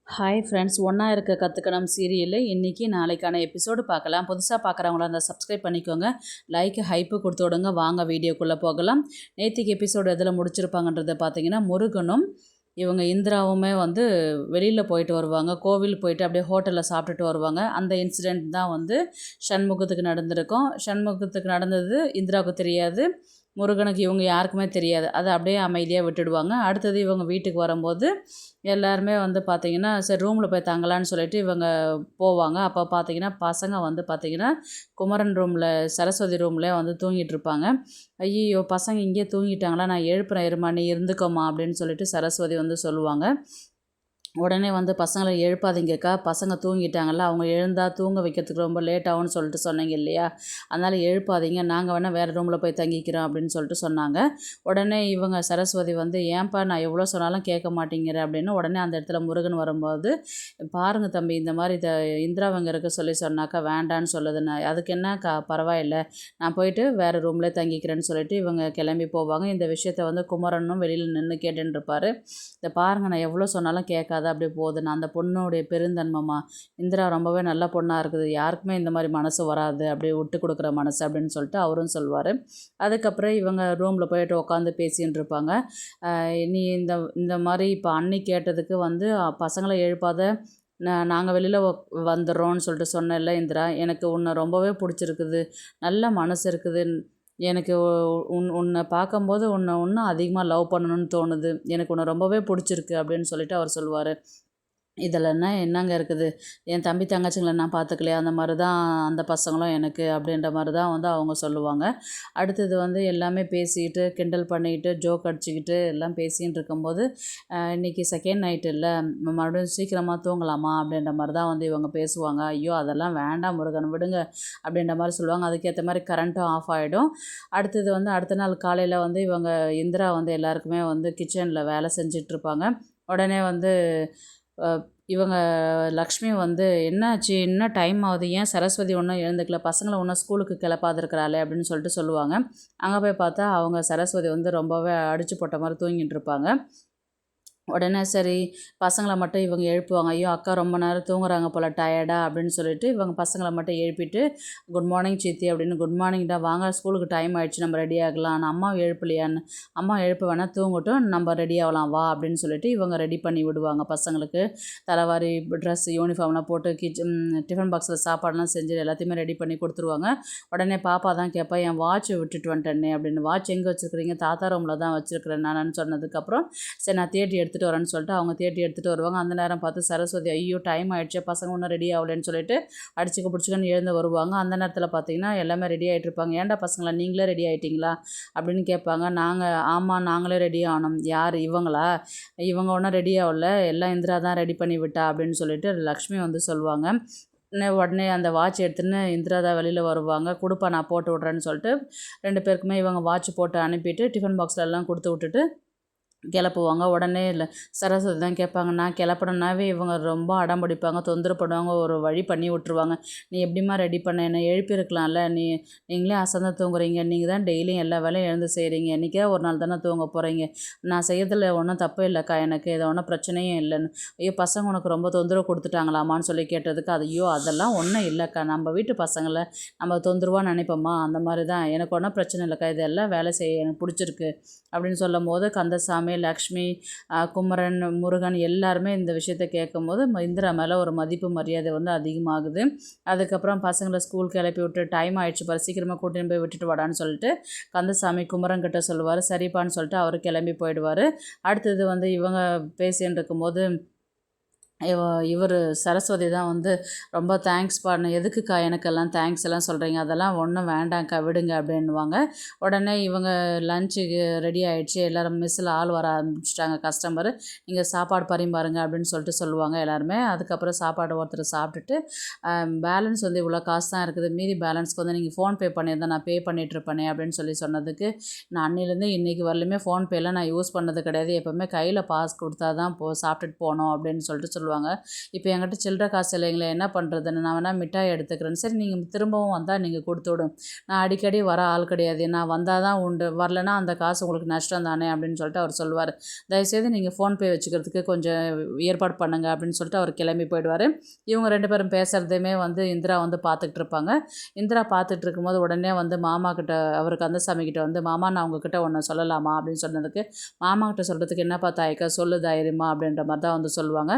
Hi friends, ஒன்றா இருக்க கற்றுக்கணும் சீரியலில் இன்றைக்கி நாளைக்கான எபிசோடு பார்க்கலாம். புதுசாக பார்க்குறவங்களா இருந்தால் சப்ஸ்கிரைப் பண்ணிக்கோங்க, லைக் ஹைப்பு கொடுத்து விடுங்க. வாங்க வீடியோக்குள்ளே போகலாம். நேற்றுக்கு எபிசோடு எதில் முடிச்சிருப்பாங்கன்றதை பார்த்தீங்கன்னா, முருகனும் இவங்க இந்திராவுமே வெளியில் போயிட்டு வருவாங்க. கோவில் போயிட்டு அப்படியே ஹோட்டலில் சாப்பிட்டுட்டு வருவாங்க. அந்த இன்சிடெண்ட் தான் சண்முகத்துக்கு நடந்திருக்கும். சண்முகத்துக்கு நடந்தது இந்திராவுக்கு தெரியாது, முருகனுக்கு இவங்க யாருக்குமே தெரியாது. அதை அப்படியே அமைதியாக விட்டுடுவாங்க. அடுத்தது இவங்க வீட்டுக்கு வரும்போது எல்லாருமே பார்த்திங்கன்னா, சரி ரூமில் போய் தங்கலான்னு சொல்லிட்டு இவங்க போவாங்க. அப்போ பார்த்திங்கன்னா பசங்க பார்த்திங்கன்னா குமரன் ரூமில், சரஸ்வதி ரூம்லேயே தூங்கிட்டு இருப்பாங்க. ஐயோ, பசங்க இங்கேயே தூங்கிட்டாங்களா, நான் எழுப்புறேன் இருமா, நீ இருந்துக்கோமா அப்படின்னு சொல்லிட்டு சரஸ்வதி சொல்லுவாங்க. உடனே பசங்களை எழுப்பாதீங்கக்கா, பசங்க தூங்கிட்டாங்கல்ல, அவங்க எழுந்தால் தூங்க வைக்கிறதுக்கு ரொம்ப லேட் ஆகும்னு சொல்லிட்டு சொன்னீங்க இல்லையா, அதனால் எழுப்பாதீங்க, நாங்கள் வேணால் வேறு ரூமில் போய் தங்கிக்கிறோம் அப்படின்னு சொல்லிட்டு சொன்னாங்க. உடனே இவங்க சரஸ்வதி ஏன்பா நான் எவ்வளோ சொன்னாலும் கேட்க மாட்டேங்கிற அப்படின்னு உடனே அந்த இடத்துல முருகன் வரும்போது, பாருங்கள் தம்பி, இந்த மாதிரி இந்திராவங்க இருக்க சொல்லி சொன்னாக்கா வேண்டான்னு சொல்லுதுன்னு, அதுக்கு என்ன பரவாயில்லை, நான் போயிட்டு வேறு ரூம்லேயே தங்கிக்கிறேன்னு சொல்லிட்டு இவங்க கிளம்பி போவாங்க. இந்த விஷயத்த குமரனும் வெளியில் நின்று கேட்டுன்னு இருப்பார். இதை பாருங்கள், நான் எவ்வளோ சொன்னாலும் கேட்காத அப்படி போகுது, நான் அந்த பொண்ணுடைய பெருந்தன்மமா, இந்திரா ரொம்பவே நல்ல பொண்ணாக இருக்குது, யாருக்குமே இந்த மாதிரி மனசு வராது, அப்படியே விட்டு கொடுக்குற மனசு அப்படின்னு சொல்லிட்டு அவரும் சொல்வார். அதுக்கப்புறம் இவங்க ரூமில் போயிட்டு உட்காந்து பேசின்னு இருப்பாங்க. நீ இந்த இந்த மாதிரி இப்போ அண்ணி கேட்டதுக்கு பசங்களை எழுப்பாத, நாங்கள் வெளியில் வந்துடுறோன்னு சொல்லிட்டு சொன்னேன்ல இந்திரா, எனக்கு உன்னை ரொம்பவே பிடிச்சிருக்குது, நல்ல மனசு இருக்குது, எனக்கு உன்னை பார்க்கும்போது உன்னை இன்னும் அதிகமாக லவ் பண்ணணும்னு தோணுது, எனக்கு உன்னை ரொம்பவே பிடிச்சிருக்கு அப்படின்னு சொல்லிட்டு அவர் சொல்லுவார். இதில் என்னங்க இருக்குது, என் தம்பி தங்கச்சிங்களை நான் பார்த்துக்கலையா, அந்த மாதிரி தான் அந்த பசங்களும் எனக்கு அப்படின்ற மாதிரி தான் அவங்க சொல்லுவாங்க. அடுத்தது எல்லாமே பேசிக்கிட்டு கிண்டல் பண்ணிக்கிட்டு ஜோக் அடிச்சுக்கிட்டு எல்லாம் பேசின்னு இருக்கும்போது, இன்றைக்கி செகண்ட் நைட்டு இல்லை, மறுபடியும் சீக்கிரமாக தூங்கலாமா அப்படின்ற மாதிரி தான் இவங்க பேசுவாங்க. ஐயோ அதெல்லாம் வேண்டாம் முருகன், விடுங்க அப்படின்ற மாதிரி சொல்லுவாங்க. அதுக்கேற்ற மாதிரி கரண்ட்டும் ஆஃப் ஆகிடும். அடுத்தது அடுத்த நாள் காலையில் இவங்க இந்திரா எல்லாருக்குமே கிச்சனில் வேலை செஞ்சிட்ருப்பாங்க. உடனே இவங்க லக்ஷ்மி என்னாச்சு, இன்னும் டைம் ஆகுது, ஏன் சரஸ்வதி ஒன்றும் எழுந்துக்கல, பசங்களை ஒன்றும் ஸ்கூலுக்கு கிளப்பாதிருக்கிறாளே அப்படின்னு சொல்லிட்டு சொல்லுவாங்க. அங்கே போய் பார்த்தா அவங்க சரஸ்வதி ரொம்பவே அடிச்சு போட்ட மாதிரி தூங்கிட்டு இருப்பாங்க. உடனே சரி பசங்களை மட்டும் இவங்க எழுப்புவாங்க. ஐயோ அக்கா ரொம்ப நேரம் தூங்குறாங்க போல், டயர்டா அப்படின்னு சொல்லிட்டு இவங்க பசங்களை மட்டும் எழுப்பிட்டு, குட் மார்னிங் சித்தி அப்படின்னு, குட் மார்னிங்டா, வாங்க ஸ்கூலுக்கு டைம் ஆகிடுச்சு, நம்ம ரெடி ஆகலாம், நான் அம்மா எழுப்பலையான்னு, அம்மா எழுப்ப வேணால் தூங்கட்டும், நம்ம ரெடி ஆகலாம் வா அப்படின்னு சொல்லிட்டு இவங்க ரெடி பண்ணி விடுவாங்க. பசங்களுக்கு தலைவாரி ட்ரெஸ் யூனிஃபார்ம்லாம் போட்டு டிஃபன் பாக்ஸில் சாப்பாடுலாம் செஞ்சு எல்லாத்தையுமே ரெடி பண்ணி கொடுத்துருவாங்க. உடனே பாப்பா தான் கேட்பா, என் வாட்ச் விட்டுட்டு வந்துட்டேனே அப்படின்னு, வாட்ச் எங்கே வச்சுருக்கிறீங்க, தாத்தா ரூமில் தான் வச்சுருக்கிறேன் நான் சொன்னதுக்கப்புறம், சரி நான் தேடி எடுத்துகிட்டு வரேன்னு சொல்லிட்டு அவங்க தேடி எடுத்துகிட்டு வருவாங்க. அந்த நேரம் பார்த்து சரஸ்வதி, ஐயோ டைம் ஆகிடுச்சு, பசங்க ஒன்றும் ரெடி ஆகலைன்னு சொல்லிட்டு அடிச்சுக்க பிடிச்சிக்கன்னு எழுந்து வருவாங்க. அந்த நேரத்தில் பார்த்தீங்கன்னா எல்லாமே ரெடி ஆகிட்டு இருப்பாங்க. ஏன்டா பசங்களா நீங்களே ரெடி ஆகிட்டிங்களா அப்படின்னு கேட்பாங்க. ஆமாம் நாங்களே ரெடி ஆகணும். யார் இவங்களா, இவங்க ஒன்றும் ரெடி ஆகல, எல்லாம் இந்திரா தான் ரெடி பண்ணி விட்டா அப்படின்னு சொல்லிட்டு லக்ஷ்மி சொல்லுவாங்க. உடனே அந்த வாட்ச் எடுத்துன்னு இந்திரா தான் வெளியில் வருவாங்க. கொடுப்பா நான் போட்டு விட்றேன்னு சொல்லிட்டு 2 பேருக்குமே இவங்க வாட்ச் போட்டு அனுப்பிட்டு டிஃபன் பாக்ஸில் எல்லாம் கொடுத்து விட்டுட்டு கிளப்புவாங்க. உடனே இல்லை சரஸ்வதி தான் கேட்பாங்க, நான் கிளப்பணுன்னாவே இவங்க ரொம்ப அடம் பிடிப்பாங்க, தொந்தரவு பண்ணுவாங்க, ஒரு வழி பண்ணி விட்ருவாங்க. நீ எப்படிம்மா ரெடி பண்ண, என்ன எழுப்பியிருக்கலாம்ல, நீங்களே அசந்து தூங்குறீங்க, நீங்கள் தான் டெய்லியும் எல்லா வேலையும் எழுந்து செய்கிறீங்க, என்றைக்கே ஒரு நாள் தானே தூங்க போகிறீங்க, நான் செய்யறதில் ஒன்றும் தப்பு இல்லைக்கா, எனக்கு இதை ஒன்றும் பிரச்சனையும் இல்லைன்னு. ஐயோ பசங்க உனக்கு ரொம்ப தொந்தரவு கொடுத்துட்டாங்களாமான்னு சொல்லி கேட்டதுக்கு, ஐயோ அதெல்லாம் ஒன்றும் இல்லைக்கா, நம்ம வீட்டு பசங்களை நம்ம தொந்தரவாக நினைப்போம்மா, அந்த மாதிரி தான், எனக்கு ஒன்றும் பிரச்சனை இல்லைக்கா, இதெல்லாம் வேலை செய்ய எனக்கு பிடிச்சிருக்கு அப்படின்னு சொல்லும் போது கந்தசாமி, லக்ஷ்மி, குமரன், முருகன் எல்லாருமே இந்த விஷயத்தை கேட்கும்போது இந்திரா மேலே ஒரு மதிப்பு மரியாதை அதிகமாகுது. அதுக்கப்புறம் பசங்களை ஸ்கூல் கிளப்பி விட்டு டைம் ஆகிடுச்சு பாரு, சீக்கிரமாக கூட்டின்னு போய் விட்டுட்டு வாடான்னு சொல்லிட்டு கந்தசாமி குமரன் கிட்ட சொல்லுவார். சரிப்பான்னு சொல்லிட்டு அவர் கிளம்பி போயிடுவார். அடுத்தது இவங்க பேசின்னு இருக்கும்போது இவர் சரஸ்வதி தான் ரொம்ப தேங்க்ஸ் பண்ண, எதுக்குக்கா எனக்கெல்லாம் தேங்க்ஸ் எல்லாம் சொல்கிறீங்க, அதெல்லாம் ஒன்றும் வேண்டாம்க்கா விடுங்க அப்படின்வாங்க. உடனே இவங்க லஞ்சுக்கு ரெடி ஆகிடுச்சு, எல்லோரும் மெஸ்ஸில் ஆள் வர ஆரம்பிச்சிட்டாங்க, கஸ்டமரு, நீங்கள் சாப்பாடு பரிமாறுங்க அப்படின்னு சொல்லிட்டு சொல்லுவாங்க எல்லாருமே. அதுக்கப்புறம் சாப்பாடு ஒருத்தர் சாப்பிட்டுட்டு, பேலன்ஸ் இவ்வளோ காசு தான் இருக்குது, மீதி பேலன்ஸ்க்கு நீங்கள் ஃபோன்பே பண்ணியிருந்தேன், நான் பே பண்ணிகிட்ருப்பேனே அப்படின்னு சொன்னதுக்கு, நான் அன்னிலேருந்து இன்றைக்கி வரலுமே ஃபோன்பேலாம் நான் யூஸ் பண்ணது கிடையாது, எப்போவுமே கையில் பாஸ் கொடுத்தா தான் சாப்பிட்டுட்டு போனோம் அப்படின்னு சொல்லிட்டு சொல்லுவாங்க. இப்போ என்கிட்ட சில்லற காசு இல்லைங்களே, என்ன பண்ணுறதுன்னு, நான் வேணால் மிட்டாய் எடுத்துக்கிறேன். சரி நீங்கள் திரும்பவும் வந்தால் நீங்கள் கொடுத்து விடும், நான் அடிக்கடி வர ஆள் கிடையாது, நான் வந்தால் தான் உண்டு, வரலன்னா அந்த காசு உங்களுக்கு நஷ்டம் தானே அப்படின்னு சொல்லிட்டு அவர் சொல்லுவார். தயவுசெய்து நீங்கள் ஃபோன்பே வச்சுக்கிறதுக்கு கொஞ்சம் ஏற்பாடு பண்ணுங்க அப்படின்னு சொல்லிட்டு அவர் கிளம்பி போயிடுவார். இவங்க 2 பேரும் பேசுகிறதையுமே வந்து இந்திரா வந்து பார்த்துக்கிட்டு இருப்பாங்க. இந்திரா பார்த்துட்டு இருக்கும்போது உடனே வந்து மாமா கிட்ட, அவர் கந்தசாமி கிட்ட வந்து, மாமா நான் உங்ககிட்ட ஒன்று சொல்லலாமா அப்படின்னு சொன்னதுக்கு, மாமா கிட்ட சொல்கிறதுக்கு என்னப்பா தாயக்கா, சொல்லு தைரியமா அப்படின்ற மாதிரி தான் வந்து சொல்லுவாங்க.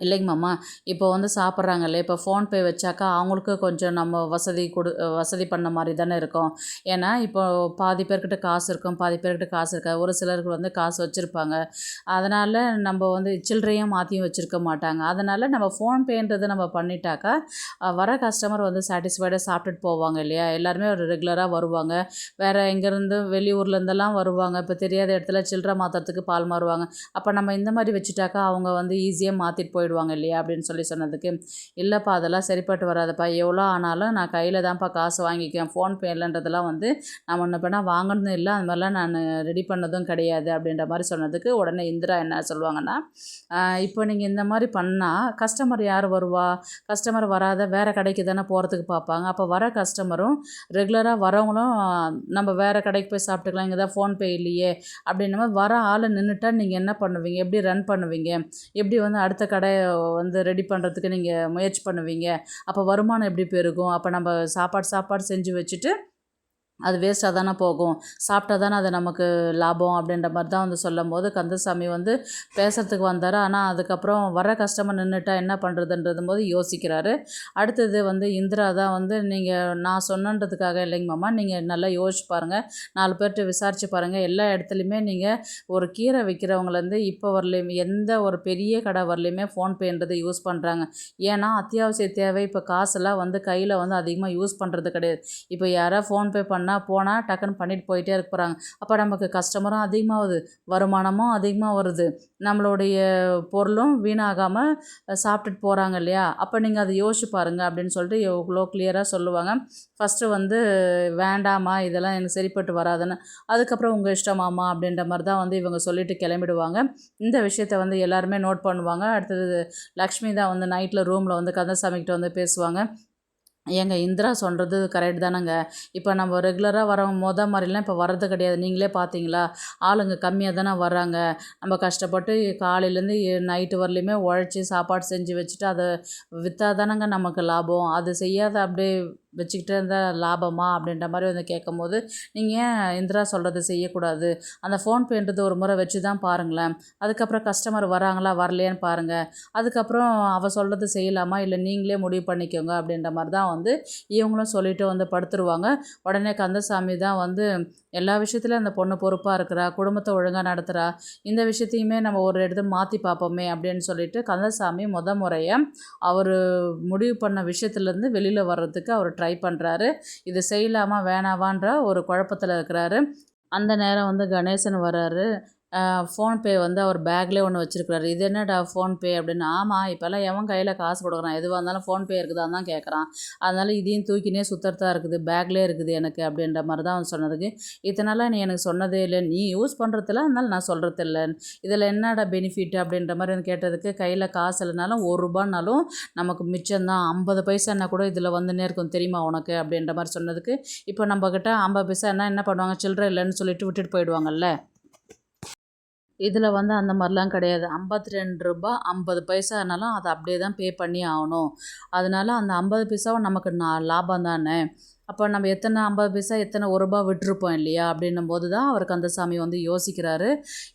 இல்லைங்க மாமா, இப்போ வந்து சாப்பிட்றாங்கல்ல, இப்போ ஃபோன்பே வச்சாக்கா அவங்களுக்கு கொஞ்சம் நம்ம வசதி பண்ண மாதிரி தானே இருக்கும். ஏன்னா இப்போ பாதி பேர்கிட்ட காசு இருக்கும், பாதி பேர்கிட்ட காசு இருக்காது, ஒரு சிலருக்கு வந்து காசு வச்சுருப்பாங்க. அதனால் நம்ம வந்து சில்லறையும் மாற்றியும் வச்சுருக்க மாட்டாங்க. அதனால் நம்ம ஃபோன்பேன்றது நம்ம பண்ணிட்டாக்கா வர கஸ்டமர் வந்து சாட்டிஸ்ஃபைடாக சாப்பிட்டுட்டு போவாங்க இல்லையா. எல்லாருமே ஒரு ரெகுலராக வருவாங்க, வேறு எங்கேருந்து வெளியூர்லேருந்தெல்லாம் வருவாங்க, இப்போ தெரியாத இடத்துல சில்லறை மாற்றுறதுக்கு பால் மாறுவாங்க. அப்போ நம்ம இந்த மாதிரி வச்சுட்டாக்கா அவங்க வந்து ஈஸியாக மாற்றிட்டு போயிடுவாங்க இல்லையா அப்படின்னு சொன்னதுக்கு, இல்லைப்பா அதெல்லாம் சரிப்பட்டு வராதுப்பா, எவ்வளோ ஆனாலும் நான் கையில் தான்ப்பா காசு வாங்கிக்குவேன், ஃபோன்பே இல்லைன்றதெல்லாம் வந்து நான் முன்ன பின்னா வாங்கினதும் இல்லை, அது மாதிரிலாம் நான் ரெடி பண்ணதும் கிடையாது அப்படின்ற மாதிரி சொன்னதுக்கு, உடனே இந்திரா என்ன சொல்லுவாங்கன்னா, இப்போ நீங்கள் இந்த மாதிரி பண்ணால் கஸ்டமர் யார் வருவா, கஸ்டமர் வராத வேறு கடைக்கு தானே போகிறதுக்கு பார்ப்பாங்க. அப்போ வர கஸ்டமரும் ரெகுலராக வரவங்களும் நம்ம வேறு கடைக்கு போய் சாப்பிட்டுக்கலாம், இங்கே தான் ஃபோன்பே இல்லையே அப்படின்ற மாதிரி வர ஆள் நின்றுட்டா நீங்கள் என்ன பண்ணுவீங்க, எப்படி ரன் பண்ணுவீங்க, எப்படி வந்து அடுத்த கடை வந்து ரெடி பண்ணுறதுக்கு நீங்கள் முயற்சி பண்ணுவீங்க, அப்போ வருமானம் எப்படி பெருகும், அப்போ நம்ம சாப்பாடு செஞ்சு வச்சுட்டு அது வேஸ்ட்டாக தானே போகும், சாப்பிட்டா தானே அது நமக்கு லாபம் அப்படின்ற மாதிரி தான் வந்து சொல்லும்போது கந்தசாமி வந்து பேசுகிறதுக்கு வந்தார். ஆனால் அதுக்கப்புறம் வர கஸ்டமர் நின்றுட்டா என்ன பண்ணுறதுன்றது போது யோசிக்கிறாரு. அடுத்தது வந்து இந்திரா தான் வந்து, நான் சொன்னன்றதுக்காக இல்லைங்க மாமா, நீங்கள் நல்லா யோசிச்சு பாருங்கள், 4 பேர்கிட்ட விசாரித்து பாருங்கள், எல்லா இடத்துலையுமே நீங்கள் ஒரு கீரை விற்கிறவங்கலேருந்து இப்போ வரலையுமே எந்த ஒரு பெரிய கடை வரலையுமே ஃபோன்பேன்றது யூஸ் பண்ணுறாங்க. ஏன்னா அத்தியாவசிய தேவை, இப்போ காசெல்லாம் வந்து கையில் வந்து அதிகமாக யூஸ் பண்ணுறது கிடையாது. இப்போ யாராவது ஃபோன்பே போனால் டக்குன்னு பண்ணிட்டு போயிட்டே இருக்க போகிறாங்க. அப்போ நமக்கு கஸ்டமரும் அதிகமாகுது, வருமானமும் அதிகமாக வருது, நம்மளுடைய பொருளும் வீணாகாமல் சாப்பிட்டுட்டு போகிறாங்க இல்லையா. அப்போ நீங்கள் அதை யோசிச்சு பாருங்கள் அப்படின்னு சொல்லிட்டு எவ்வளோ கிளியராக சொல்லுவாங்க. ஃபஸ்ட்டு வந்து வேண்டாமா இதெல்லாம் எனக்கு சரிப்பட்டு வராதுன்னு, அதுக்கப்புறம் உங்கள் இஷ்டமாமா அப்படின்ற மாதிரி தான் வந்து இவங்க சொல்லிட்டு கிளம்பிடுவாங்க. இந்த விஷயத்தை வந்து எல்லாருமே நோட் பண்ணுவாங்க. அடுத்தது லக்ஷ்மி தான் வந்து நைட்டில் ரூமில் வந்து கந்தசாமிக்கிட்ட வந்து பேசுவாங்க. ஏங்க இந்திரா சொல்கிறது கரெக்ட் தானேங்க, இப்போ நம்ம ரெகுலராக வரவங்க மாதிரிலாம் இப்போ வர்றது கிடையாது, நீங்களே பார்த்தீங்களா, ஆளுங்க கம்மியாக தானே வர்றாங்க, நம்ம கஷ்டப்பட்டு காலையிலேருந்து நைட்டு வரலையுமே உழைச்சி சாப்பாடு செஞ்சு வச்சுட்டு அதை விற்றா தானேங்க நமக்கு லாபம், அது செய்யாத அப்படியே வச்சுக்கிட்டே இருந்தால் லாபமா அப்படின்ற மாதிரி வந்து கேட்கும்போது, நீங்கள் ஏன் இந்திரா சொல்கிறது செய்யக்கூடாது, அந்த ஃபோன்பேன்றது ஒரு முறை வச்சு தான் பாருங்களேன், அதுக்கப்புறம் கஸ்டமர் வராங்களா வரலையான்னு பாருங்கள், அதுக்கப்புறம் அவள் சொல்கிறது செய்யலாமா இல்லை நீங்களே முடிவு பண்ணிக்கோங்க அப்படின்ற மாதிரி தான் வந்து இவங்களும் சொல்லிட்டு வந்து படுத்துருவாங்க. உடனே கந்தசாமி தான் வந்து, எல்லா விஷயத்துலையும் அந்த பொண்ணு பொறுப்பாக இருக்கிறா, குடும்பத்தை ஒழுங்காக நடத்துகிறா, இந்த விஷயத்தையுமே நம்ம ஒரு இடத்துல மாற்றி பார்ப்போமே அப்படின்னு சொல்லிட்டு கந்தசாமி முறையாக அவர் முடிவு பண்ண விஷயத்துலேருந்து வெளியில் வர்றதுக்கு அவர் ட்ரை பண்ணுறாரு. இது செய்யலாமா வேணாவான்ற ஒரு குழப்பத்தில் இருக்கிறாரு. அந்த நேரம் வந்து கணேசன் வராரு. ஃபோன்பே வந்து அவர் பேக்லேயே ஒன்று வச்சுருக்கிறாரு. இது என்னடா ஃபோன்பே அப்படின்னு. ஆமாம், இப்போல்லாம் எவன் கையில் காசு கொடுக்குறான், எதுவாக இருந்தாலும் ஃபோன்பே இருக்குதான்னு தான் கேட்குறான், அதனால் இதையும் தூக்கினே சுற்றுறதா இருக்குது, பேக்லேயே இருக்குது எனக்கு அப்படின்ற மாதிரி தான் அவன் சொன்னதுக்கு, இதனால் நீ எனக்கு சொன்னதே இல்லை, நீ யூஸ் பண்ணுறதில்ல அதனால் நான் சொல்கிறதில்ல, இதில் என்னடா பெனிஃபிட் அப்படின்ற மாதிரி வந்து கேட்டதுக்கு, கையில் காசு இல்லைனாலும் ₹1 நமக்கு மிச்சம்தான், 50 பைசான்னா கூட இதில் வந்துன்னே இருக்கும் தெரியுமா உனக்கு அப்படின்ற மாதிரி சொன்னதுக்கு, இப்போ நம்மக்கிட்ட 50 பைசான்னா என்ன பண்ணுவாங்க, சில்லறை இல்லைன்னு சொல்லிட்டு விட்டுட்டு போயிடுவாங்கல்ல. இதில் வந்து அந்த மாதிரிலாம் கிடையாது. ₹52 50 பைசானாலும் அதை அப்படியே தான் பே பண்ணி ஆகணும். அதனால அந்த 50 பைசாவும் நமக்கு லாபம் தானே. அப்போ நம்ம எத்தனை 50 பைசா எத்தனை ₹1 விட்டுருப்போம் இல்லையா அப்படின்னும்போது தான் அவர் கந்தசாமி வந்து யோசிக்கிறாரு.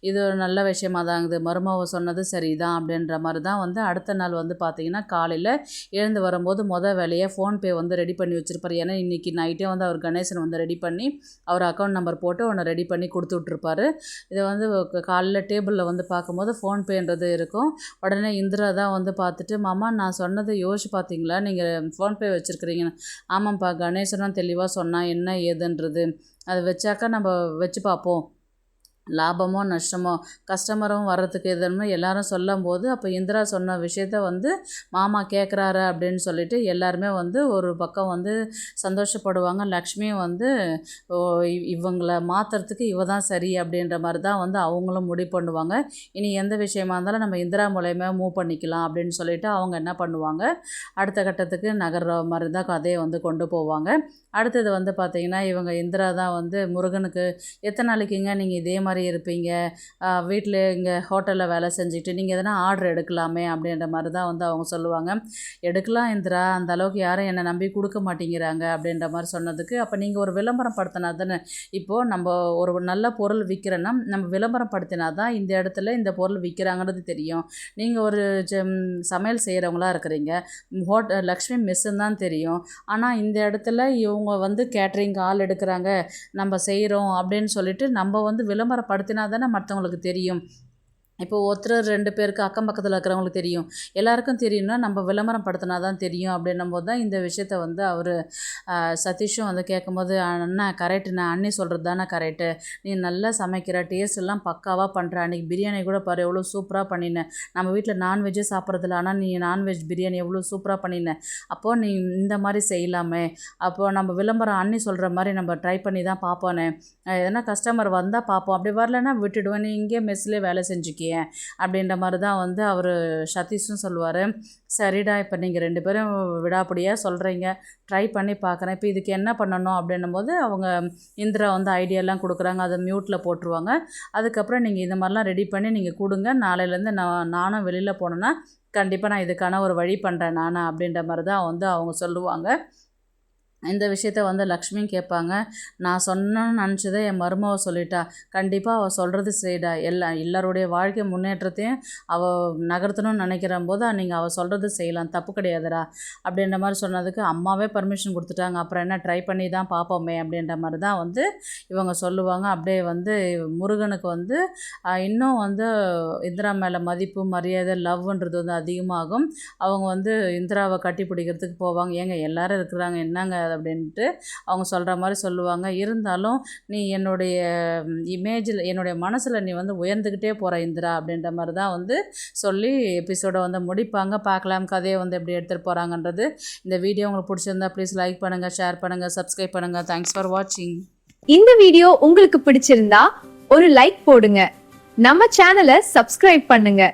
இது ஒரு நல்ல விஷயமா தான் இருக்குது, மருமக சொன்னது சரிதான் அப்படின்ற மாதிரி தான் வந்து அடுத்த நாள் வந்து பார்த்திங்கன்னா காலையில் எழுந்து வரும்போது வேலையாக ஃபோன்பே வந்து ரெடி பண்ணி வச்சுருப்பார். ஏன்னா இன்றைக்கி நைட்டே வந்து அவர் கணேசன் வந்து ரெடி பண்ணி அவர் அக்கௌண்ட் நம்பர் போட்டு ஒன்று ரெடி பண்ணி கொடுத்து விட்ருப்பாரு. இதை வந்து காலையில் டேபிளில் வந்து பார்க்கும்போது ஃபோன்பேன்றது இருக்கும். உடனே இந்திரா தான் வந்து பார்த்துட்டு, மாமா நான் சொன்னதை யோசிச்சு பார்த்தீங்களா, நீங்கள் ஃபோன்பே வச்சுருக்கிறீங்கன்னு. ஆமாம்ப்பா, கணேசன் தெளிவாக சொன்னால் என்ன ஏதுன்றது, அதை வச்சாக்கா நம்ம வச்சு பார்ப்போம், லாபமோ நஷ்டமோ கஸ்டமரும் வர்றதுக்கு எதுன்னு எல்லாரும் சொல்லும்போது அப்போ இந்திரா சொன்ன விஷயத்த வந்து மாமா கேட்குறாரு அப்படின்னு சொல்லிட்டு எல்லாருமே வந்து ஒரு பக்கம் வந்து சந்தோஷப்படுவாங்க. லக்ஷ்மியும் வந்து இவங்கள மாற்றுறதுக்கு இவ தான் சரி அப்படின்ற மாதிரி தான் வந்து அவங்களும் முடிவு பண்ணுவாங்க. இனி எந்த விஷயமா இருந்தாலும் நம்ம இந்திரா மூலயமா மூவ் பண்ணிக்கலாம் அப்படின்னு சொல்லிட்டு அவங்க என்ன பண்ணுவாங்க, அடுத்த கட்டத்துக்கு நகர்ற மாதிரி தான் கதையை வந்து கொண்டு போவாங்க. அடுத்தது வந்து பார்த்திங்கன்னா இவங்க இந்திரா தான் வந்து முருகனுக்கு எத்தனை நாளைக்குங்க நீங்கள் இதே மாதிரி இருப்பீங்க, வீட்டில் இங்கே ஹோட்டலில் வேலை செஞ்சுட்டு நீங்கள் எதனா ஆர்டர் எடுக்கலாமே அப்படின்ற மாதிரி தான் வந்து அவங்க சொல்லுவாங்க. எடுக்கலாம் இந்திரா, அந்த அளவுக்கு யாரும் என்னை நம்பி கொடுக்க மாட்டேங்கிறாங்க அப்படின்ற மாதிரி சொன்னதுக்கு, அப்போ நீங்கள் ஒரு விளம்பரம் படுத்தினா தானே, இப்போது நம்ம ஒரு நல்ல பொருள் விற்கிறோன்னா நம்ம விளம்பரம் படுத்தினா தான் இந்த இடத்துல இந்த பொருள் விற்கிறாங்கிறது தெரியும். நீங்கள் ஒரு சமையல் செய்கிறவங்களா இருக்கிறீங்க, லக்ஷ்மி மெஸ்ஸுன்னு தான் தெரியும். ஆனால் இந்த இடத்துல இவங்க வந்து கேட்ரிங் ஆள் எடுக்கிறாங்க, நம்ம செய்கிறோம் அப்படின்னு சொல்லிட்டு நம்ம வந்து விளம்பரப்படுத்தினா தானே மற்றவங்களுக்கு தெரியும். இப்போ ஒருத்தர் 2 பேருக்கு அக்கம் பக்கத்தில் இருக்கிறவங்களுக்கு தெரியும், எல்லாருக்கும் தெரியும்னா நம்ம விளம்பரம் படுத்தினா தான் தெரியும் அப்படின்னும் போது தான் இந்த விஷயத்த வந்து அவர் சதீஷும் வந்து கேட்கும்போது, அண்ணா கரெக்டுண்ணா, அண்ணி சொல்கிறது தானே கரெக்டு, நீ நல்லா சமைக்கிற, டேஸ்ட் எல்லாம் பக்காவாக பண்ணுற, அன்றைக்கி பிரியாணி கூட பாரு எவ்வளோ சூப்பராக பண்ணினேன், நம்ம வீட்டில் நான்வெஜ்ஜே சாப்பிட்றதில்ல, ஆனால் நீ நான்வெஜ் பிரியாணி எவ்வளோ சூப்பராக பண்ணினேன், அப்போது நீ இந்த மாதிரி செய்யலாமே, அப்போது நம்ம விளம்பரம் அண்ணி சொல்கிற மாதிரி நம்ம ட்ரை பண்ணி தான் பார்ப்போனே, எதனா கஸ்டமர் வந்தால் பார்ப்போம், அப்படி வரலன்னா விட்டுடுவேன், நீ இங்கே மெஸ்லேயே வேலை செஞ்சுக்கிய அப்படின்ற மாதிரி தான் வந்து அவர் சதீஷும் சொல்லுவார். சரிடா, இப்போ நீங்கள் 2 பேரும் விடாப்படியாக சொல்கிறீங்க, ட்ரை பண்ணி பார்க்குறேன், இப்போ இதுக்கு என்ன பண்ணணும் அப்படின்னும் போது அவங்க இந்திரா வந்து ஐடியாலாம் கொடுக்குறாங்க, அதை மியூட்டில் போட்டுருவாங்க. அதுக்கப்புறம் நீங்கள் இந்த மாதிரிலாம் ரெடி பண்ணி நீங்கள் கொடுங்க, நாளையிலேருந்து நானும் வெளியில் போனேன்னா கண்டிப்பாக நான் இதுக்கான ஒரு வழி பண்ணுறேன் நானா அப்படின்ற மாதிரி தான் வந்து அவங்க சொல்லுவாங்க. இந்த விஷயத்த வந்து லக்ஷ்மியும் கேட்பாங்க. நான் சொன்னேன்னு நினச்சதை என் மருமவ சொல்லிட்டா, கண்டிப்பாக அவள் சொல்கிறது செய்டா, எல்லாருடைய வாழ்க்கை முன்னேற்றத்தையும் அவள் நகர்த்தணும்னு நினைக்கிற போது நீங்கள் அவள் சொல்கிறது செய்யலாம், தப்பு கிடையாதுடா அப்படின்ற மாதிரி சொன்னதுக்கு அம்மாவே பர்மிஷன் கொடுத்துட்டாங்க, அப்புறம் என்ன ட்ரை பண்ணி தான் பார்ப்போமே அப்படின்ற மாதிரி தான் வந்து இவங்க சொல்லுவாங்க. அப்படியே வந்து முருகனுக்கு வந்து இன்னும் வந்து இந்திரா மேலே மதிப்பு மரியாதை லவ்ன்றது வந்து அதிகமாகும். அவங்க வந்து இந்திராவை கட்டி பிடிக்கிறதுக்கு போவாங்க. ஏங்க எல்லாரும் இருக்கிறாங்க என்னங்க அப்படின்ட்டு அவங்க சொல்கிற மாதிரி சொல்லுவாங்க. இருந்தாலும் நீ என்னுடைய இமேஜில் என்னுடைய மனசில் நீ வந்து உயர்ந்துக்கிட்டே போகிற இந்திரா அப்படின்ற மாதிரி தான் வந்து சொல்லி எபிசோடை வந்து முடிப்பாங்க. பார்க்கலாம் கதையை வந்து எப்படி எடுத்துகிட்டு போகிறாங்கன்றது. இந்த வீடியோ உங்களுக்கு பிடிச்சிருந்தா ப்ளீஸ் லைக் பண்ணுங்கள், ஷேர் பண்ணுங்கள், சப்ஸ்கிரைப் பண்ணுங்கள். தேங்க்ஸ் ஃபார் வாட்சிங். இந்த வீடியோ உங்களுக்கு பிடிச்சிருந்தா ஒரு லைக் போடுங்க, நம்ம சேனலை சப்ஸ்கிரைப் பண்ணுங்க.